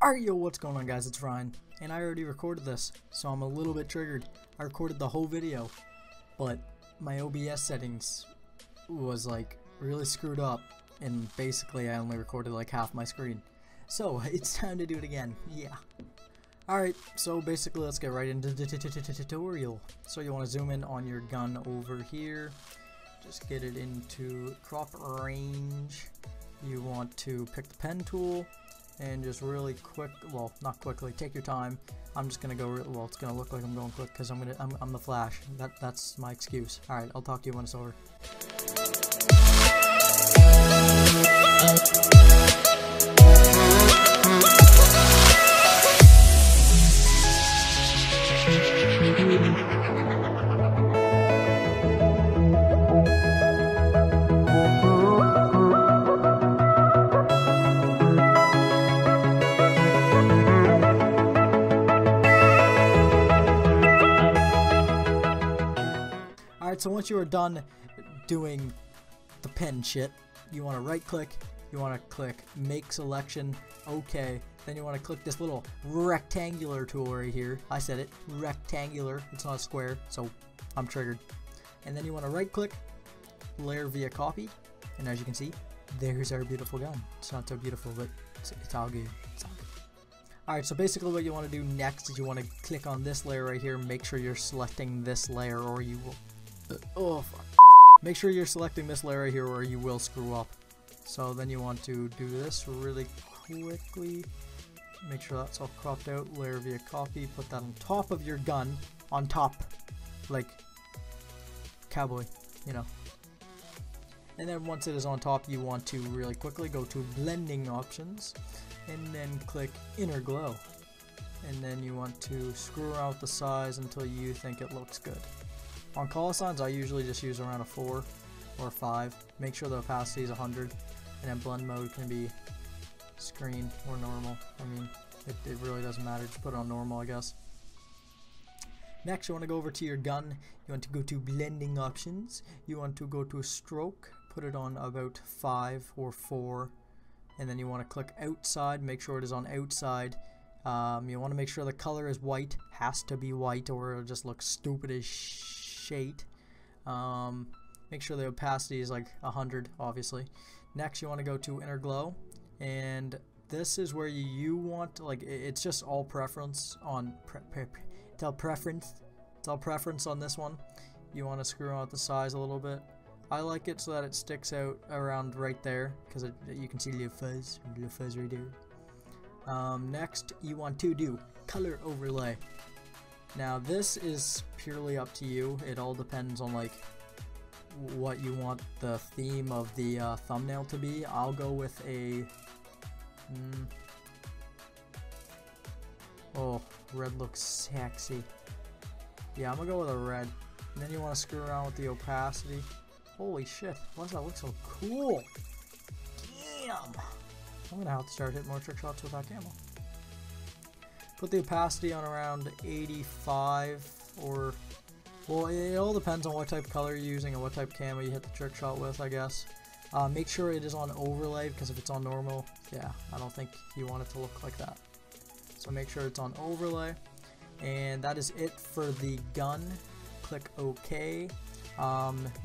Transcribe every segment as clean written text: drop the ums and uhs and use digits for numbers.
Alright, yo, what's going on, guys? It's Ryan, and I already recorded this, so I'm a little bit triggered. I recorded the whole video, but my OBS settings was like really screwed up, and basically I only recorded like half my screen. So it's time to do it again. Yeah. Alright, so basically let's get right into the tutorial. So you want to zoom in on your gun over here, just get it into crop range. You want to pick the pen tool and just really quick, well, not quickly, take your time. I'm just gonna go, well, it's gonna look like I'm going quick because I'm the Flash. That's my excuse. All right, I'll talk to you when it's over. Alright, so once you are done doing the pen shit, you want to right click, you want to click make selection, okay, then you want to click this little rectangular tool right here. I said it, rectangular, it's not a square, so I'm triggered. And then you want to right click, layer via copy, and as you can see, there's our beautiful gun. It's not so beautiful, but it's all good. It's all good. Alright, so basically what you want to do next is you want to click on this layer right here, make sure you're selecting this layer or you will oh fuck. Make sure you're selecting this layer right here or you will screw up. So then you want to do this really quickly. Make sure that's all cropped out. Layer via copy. Put that on top of your gun. On top. Like cowboy, you know. And then once it is on top, you want to really quickly go to blending options. And then click inner glow. And then you want to screw around with the size until you think it looks good. On call signs, I usually just use around a 4 or 5. Make sure the opacity is 100, and then blend mode can be screen or normal. I mean, it really doesn't matter. Just put it on normal, I guess. Next, you want to go over to your gun. You want to go to blending options. You want to go to stroke, put it on about 5 or 4, and then you want to click outside. Make sure it is on outside. You want to make sure the color is white. Has to be white, or it'll just look stupid as shade. Make sure the opacity is like 100, obviously. Next, you want to go to inner glow, and this is where you want, like, it's just all preference on it's all preference on this one. You want to screw out the size a little bit. I like it so that it sticks out around right there because you can see the little fuzz right there. Next, you want to do color overlay. Now this is purely up to you. It all depends on like what you want the theme of the thumbnail to be. I'll go with a oh, red looks sexy. Yeah, I'm gonna go with a red. And then you want to screw around with the opacity. Holy shit, why does that look so cool? Damn! I'm gonna have to start hitting more trick shots with that camo. Put the opacity on around 85 or, well, it all depends on what type of color you're using and what type of camo you hit the trick shot with, I guess. Make sure it is on overlay because if it's on normal, yeah, I don't think you want it to look like that. So make sure it's on overlay. And that is it for the gun. Click OK.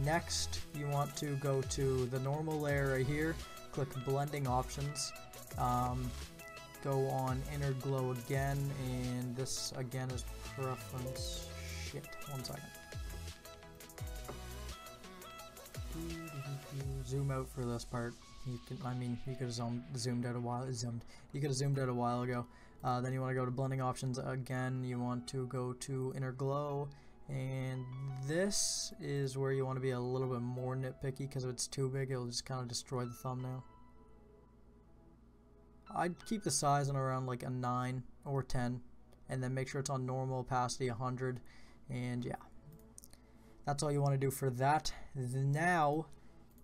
Next, you want to go to the normal layer right here. Click blending options. Go on inner glow again, and this again is preference. Shit, 1 second. Zoom out for this part. You can, I mean, you could have zoomed out a while. You could have zoomed out a while ago. Then you want to go to blending options again. You want to go to inner glow, and this is where you want to be a little bit more nitpicky because if it's too big, it'll just kind of destroy the thumbnail. I'd keep the size on around like a 9 or 10, and then make sure it's on normal opacity 100, and yeah, that's all you want to do for that. Now,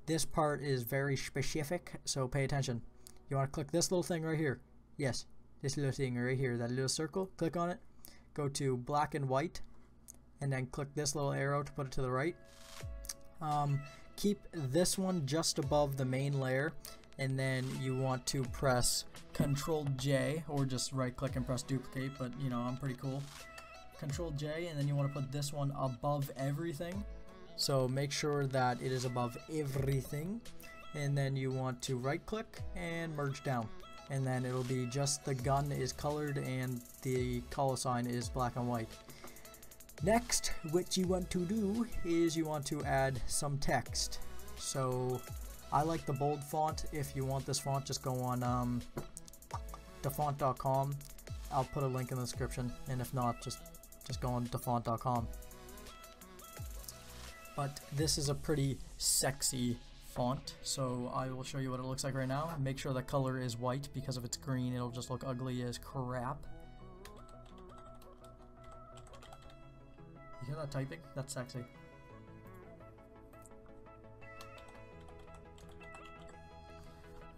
this part is very specific, so pay attention. You want to click this little thing right here. Yes, this little thing right here, that little circle. Click on it. Go to black and white, and then click this little arrow to put it to the right. Keep this one just above the main layer. and then you want to press Control J, or just right click and press duplicate, but you know, I'm pretty cool. Control J, and then you want to put this one above everything. So make sure that it is above everything, and then you want to right click and merge down, and then it'll be just the gun is colored and the call sign is black and white. Next, what you want to do is you want to add some text. So I like the bold font. If you want this font, just go on defont.com. I'll put a link in the description, and if not, just go on defont.com. But this is a pretty sexy font, so I will show you what it looks like right now. Make sure the color is white, because if it's green, it'll just look ugly as crap. You hear that typing? That's sexy.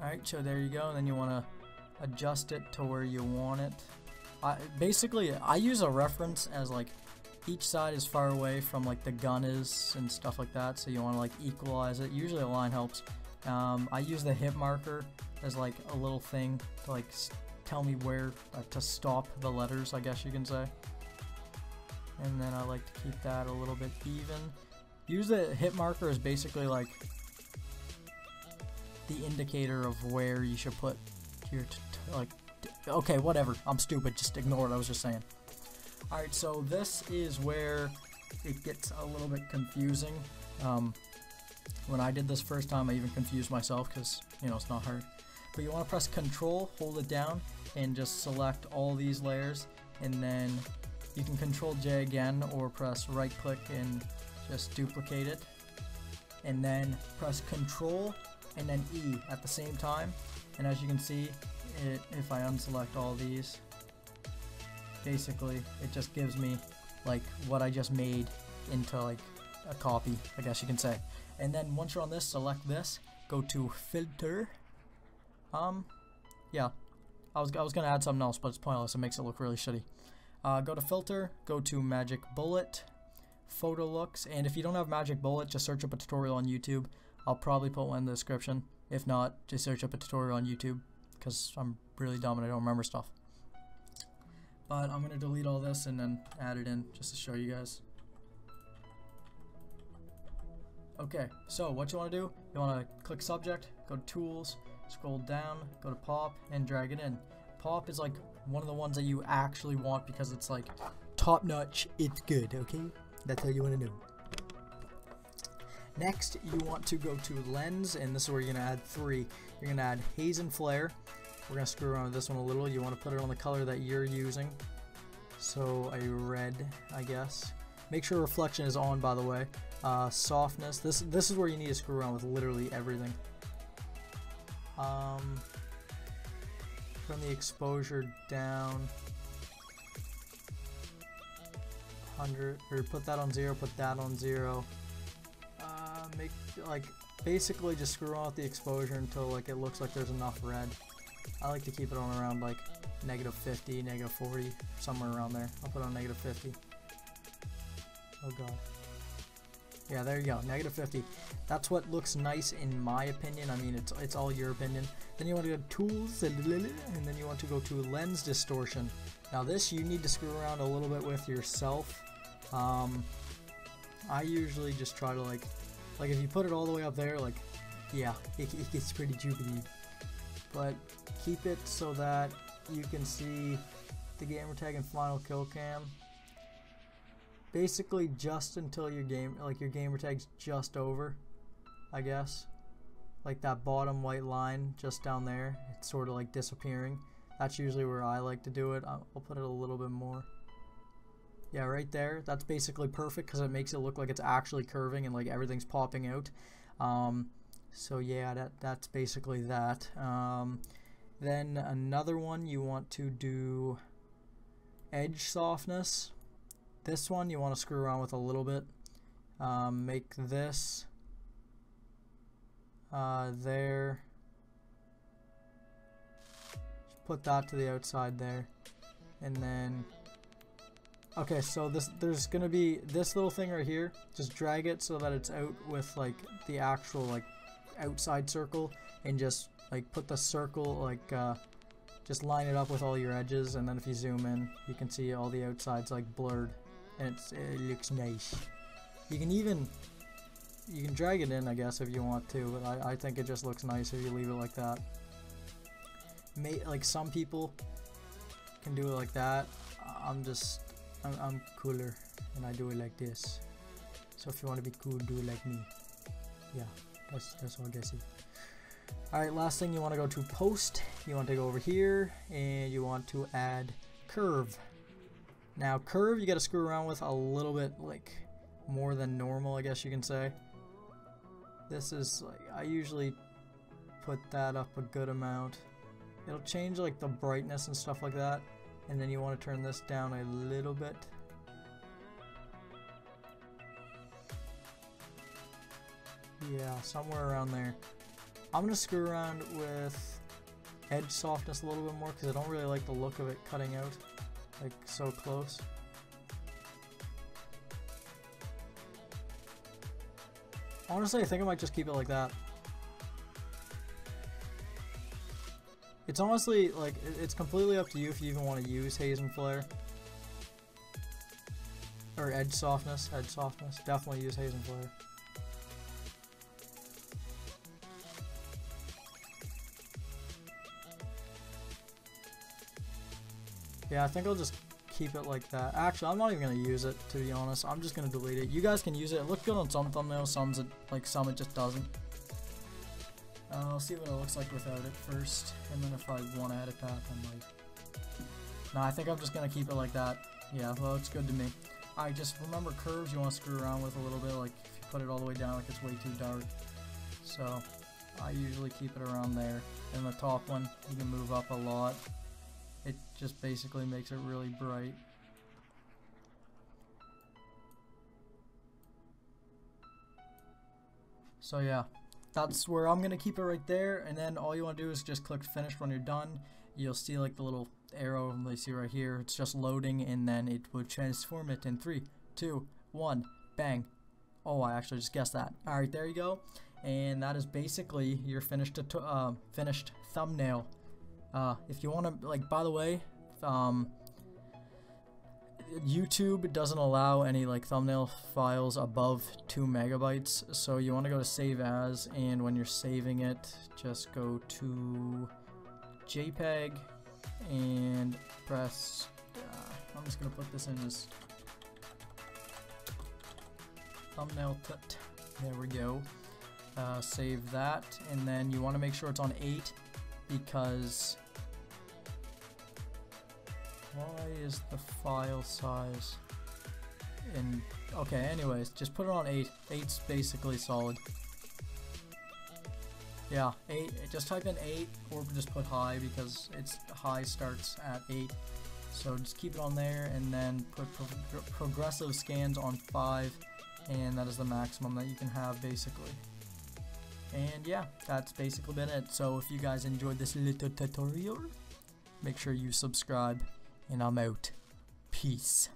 Alright, so there you go, and then you want to adjust it to where you want it. Basically, I use a reference as like each side is far away from like the gun is and stuff like that, so you want to like equalize it. Usually a line helps. I use the hit marker as like a little thing to like tell me where to stop the letters, I guess you can say. And then I like to keep that a little bit even. Use the hit marker as basically like the indicator of where you should put your okay, whatever, I'm stupid, just ignore what I was just saying. Alright, so this is where it gets a little bit confusing. When I did this first time, I even confused myself because, you know, it's not hard. But you want to press Control, hold it down, and just select all these layers, and then you can Control J again, or press right click and just duplicate it, and then press Control and then E at the same time. And as you can see, if I unselect all these, basically it just gives me like what I just made into like a copy, I guess you can say. And then once you're on this, select this, go to filter. Yeah, I was gonna add something else, but it's pointless. It makes it look really shitty. Go to filter, go to magic bullet, photo looks, and if you don't have magic bullet, just search up a tutorial on YouTube. I'll probably put one in the description. If not, just search up a tutorial on YouTube, because I'm really dumb and I don't remember stuff. But I'm gonna delete all this and then add it in just to show you guys. Okay, so what you want to do, you want to click subject, go to tools, scroll down, go to pop, and drag it in. Pop is like one of the ones that you actually want because it's like top notch, it's good, okay? That's all you want to know. Next, you want to go to lens, and this is where you're going to add 3. You're going to add haze and flare. We're going to screw around with this one a little. You want to put it on the color that you're using. So a red, I guess. Make sure reflection is on, by the way. Softness. This is where you need to screw around with literally everything. Turn the exposure down 100, or put that on 0, put that on 0. Make like basically just screw on with the exposure until like it looks like there's enough red. I like to keep it on around like -50, -40, somewhere around there. I'll put on -50. Oh god. Yeah, there you go, -50. That's what looks nice in my opinion. I mean, it's all your opinion. Then you want to go to tools, and then you want to go to lens distortion. Now this you need to screw around a little bit with yourself. I usually just try to like if you put it all the way up there, like, yeah, it gets pretty jubilee. But keep it so that you can see the gamertag and final kill cam. Basically just until your gamertag's just over, I guess. Like that bottom white line just down there, it's sort of like disappearing. That's usually where I like to do it. I'll put it a little bit more. Yeah, right there. That's basically perfect because it makes it look like it's actually curving and like everything's popping out. So yeah, that's basically that. Then another one, you want to do edge softness. This one you want to screw around with a little bit. Make this there. Just put that to the outside there, and then. Okay, so there's gonna be this little thing right here. Just drag it so that it's out with like the actual like outside circle, and just like put the circle, like just line it up with all your edges, and then if you zoom in, you can see all the outsides like blurred, and it looks nice. You can drag it in, I guess, if you want to, but I think it just looks nice if you leave it like that. Like some people can do it like that. I'm cooler, and I do it like this. So if you want to be cool, do it like me. Yeah, that's all I guess. Alright, last thing, you want to go to post. You want to go over here, and you want to add curve. Now curve, you got to screw around with a little bit, like more than normal, I guess you can say. This is like, I usually put that up a good amount. It'll change like the brightness and stuff like that, and then you want to turn this down a little bit. Yeah, somewhere around there. I'm gonna screw around with edge softness a little bit more because I don't really like the look of it cutting out like so close. Honestly, I think I might just keep it like that. It's honestly, like, it's completely up to you if you even want to use haze and flare. Or edge softness. Definitely use haze and flare. Yeah, I think I'll just keep it like that. Actually, I'm not even going to use it, to be honest. I'm just going to delete it. You guys can use it. It looks good on some thumbnails, some it just doesn't. I'll see what it looks like without it first, and then if I want to edit that, I might. No, I think I'm just going to keep it like that. Yeah, well, it's good to me. Alright, just remember curves you want to screw around with a little bit, like if you put it all the way down, like it's way too dark. So, I usually keep it around there. And the top one, you can move up a lot. It just basically makes it really bright. So yeah, that's where I'm gonna keep it right there, and then all you want to do is just click finish when you're done. You'll see like the little arrow you see right here. It's just loading, and then it will transform it in 3, 2, 1, bang. Oh, I actually just guessed that. Alright, there you go. And that is basically your finished thumbnail. If you want to, like, by the way, YouTube doesn't allow any like thumbnail files above 2 megabytes, so you want to go to save as, and when you're saving it, just go to JPEG and press, I'm just going to put this in as thumbnail tut. There we go. Save that, and then you want to make sure it's on 8, because why is the file size in, okay, anyways, just put it on 8. 8's basically solid. Yeah, 8, just type in 8, or just put high, because it's high starts at 8. So just keep it on there, and then put progressive scans on 5, and that is the maximum that you can have, basically. And yeah, that's basically been it. So if you guys enjoyed this little tutorial, make sure you subscribe, and I'm out. Peace.